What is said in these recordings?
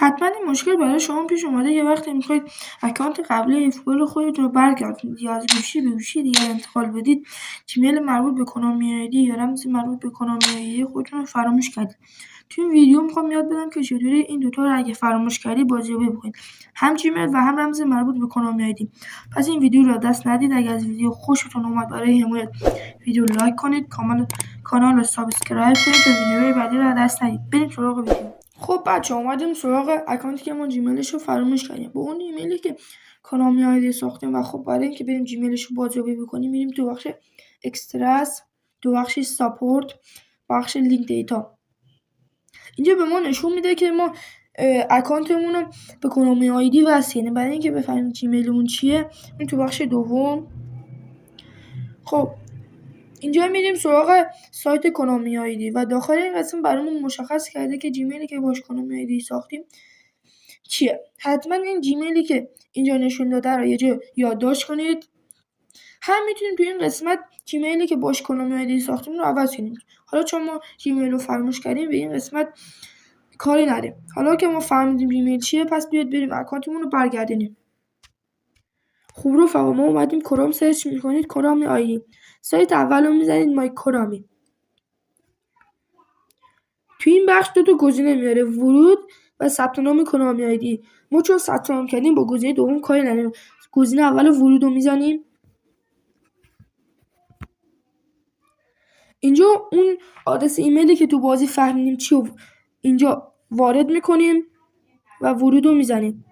حتما این مشکل برای شما پیش اومده. یه وقتی میخواید اکانت قبلی ایفبول خودتون رو برگردونید یا از گوشی به گوشی دیگر انتقال بدید، جیمیل مربوط به کنامی آیدی یا رمز مربوط به کنامی آیدی خودتون رو فراموش کردید. تو این ویدیو میخوام یاد بدم که چطوری این دوتا رو اگه فراموش کردید بازیابی بکنید، هم جیمیل و هم رمز مربوط به کنامی آیدی. پس این ویدیو رو دست ندید. اگه از ویدیو خوشتون اومد برای حمایت ویدیو لایک کنید، کانال رو سابسکرایب کنید تا ویدیوهای بعدی رو دست ندید. بریم سراغ ویدیو. خب بچه اومدیم سراغ اکانتی که ما جیمیلش رو فراموش کردیم، با اون ایمیلی که کنامی آیدی ساختیم. و خب برای اینکه بریم جیمیلش رو بازیابی بکنیم میریم تو بخش اکستراس، تو بخش ساپورت، بخش لینک دیتا. اینجا به ما نشون میده که ما اکانتمون رو به کنامی آیدی وصلیم. برای اینکه بفهمیم جیمیلمون چیه این تو بخش دوم. خب اینجا میریم سراغ سایت کنامی آیدی و داخل این قسمت برامون مشخص کرده که جیمیلی که باش کنامی آیدی ساختیم چیه. حتما این جیمیلی که اینجا نشون داده رو یه جا یادداشت کنید. هم میتونیم تو این قسمت جیمیلی که باش کنامی آیدی ساختیم رو عوض کنیم. حالا چون ما جیمیل رو فراموش کردیم به این قسمت کاری نداریم. حالا که ما فهمیدیم جیمیل چیه، پس بیاید بریم اکانتمون رو برگردونیم. خوب رفقا، ما اومدیم کروم سرچ میکنید کنامی آیدی، سایت اول رو میزنید مای کنامی. تو این بخش دو تا گزینه میاره، ورود و ثبت نام کنامی آیدی. ما چون ثبت نام کردیم با گزینه دوم کاری نداریم. گزینه اول ورود رو میزنیم. اینجا اون آدرس ایمیلی که تو بازی فهمیدیم چی رو اینجا وارد میکنیم و ورود رو میزنیم.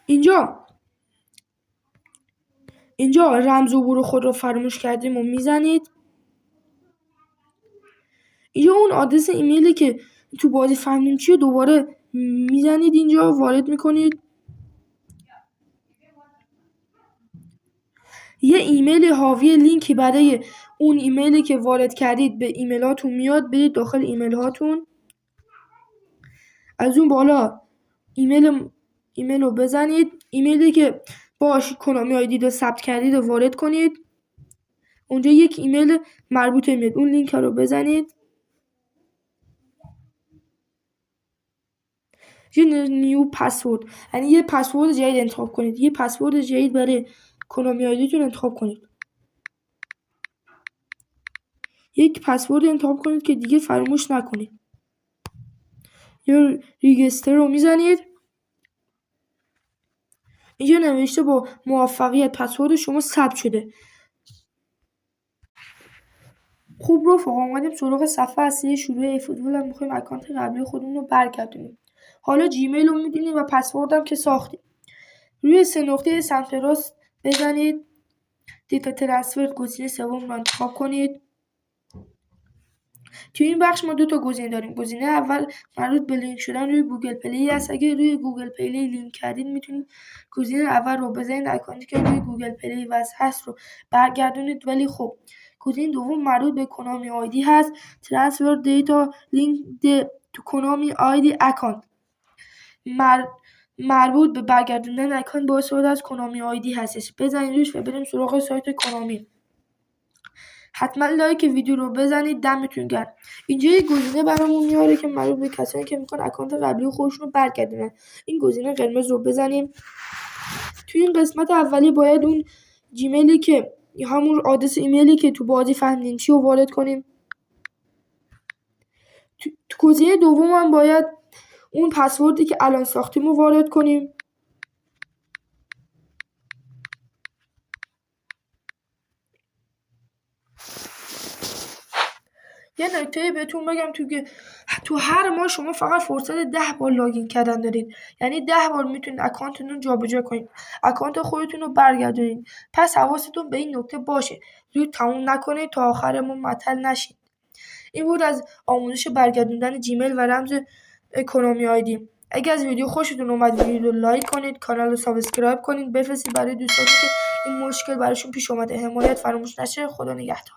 اینجا رمز عبور خود رو فراموش کردیم و میزنید. اینجا اون آدرس ایمیلی که تو بازی فهمیدیم چی رو دوباره میزنید، اینجا وارد میکنید. یه ایمیل حاوی لینکی برای اون ایمیلی که وارد کردید به ایمیلاتون میاد. برید داخل ایمیل هاتون، از اون بالا ایمیل رو بزنید. ایمیلی که باش کنامی آیدی رو ثبت کردید رو وارد کنید. اونجا یک ایمیل مربوطه میاد، اون لینک رو بزنید. یه نیو پسورد، یعنی یه پسورد جدید انتخاب کنید. یه پسورد جدید برای کنامی آیدیتون انتخاب کنید. یک پسورد انتخاب کنید که دیگه فراموش نکنید. یا ریجستر رو میزنید. اینجا نوشته با موفقیت پسورد شما ثبت شده. خوب رفقا، اومدیم سراغ صفحه اصلی شروع ایفبول و میخوایم اکانت قبلی خودمون رو برگردونیم. حالا جیمیل رو میدونیم و پسوردم که ساختیم. روی سه نقطه سمت راست بزنید، دیتا ترانسفر گزینه سوم رو انتخاب کنید. توی این بخش ما دو تا گزینه داریم. گزینه اول مربوط به لینک شدن روی گوگل پلی است. اگه روی گوگل پلی لینک کردید میتونید گزینه اول رو بزنید، اکانتی که روی گوگل پلی وصل هست رو برگردونید. ولی خب گزینه دوم مربوط به کنامی آیدی هست، ترانسفر دیتا لینک تو کنامی آیدی اکانت، مربوط به برگردوندن اکانت با استفاده از کنامی آیدی هستش. بزنید روش و بریم سراغ سایت کنامی. حتما لایک ویدیو رو بزنید، دمتون گرم. اینجا یه گزینه برامون میاره که مربوط به کسایی که میخوان اکانت قبلی خودشون رو برگردونن. این گزینه قرمز رو بزنیم. توی این قسمت اولی باید اون جیمیلی که همون آدرس ایمیلی که تو بازی فهمیدین چی رو وارد کنیم. تو گزینه دوم هم باید اون پسوردی که الان ساختیم رو وارد کنیم. یه نکته بهتون بگم، تو هر ماه شما فقط فرصت 10 بار لاگین کردن دارید. یعنی 10 بار میتونید اکانتتون رو جابجا کنید، اکانت خودتون رو برگردونید. پس حواستون به این نکته باشه، زود تموم نکنید تا آخرمون معطل نشید. این بود از آموزش برگردوندن جیمیل و رمز کنامی آیدی. اگه از ویدیو خوشتون اومد ویدیو رو لایک کنید، کانال رو سابسکرایب کنید، بفرستید برای دوستانی که این مشکل براشون پیش اومده. حمایت فراموش نشه. خدا نگهدار.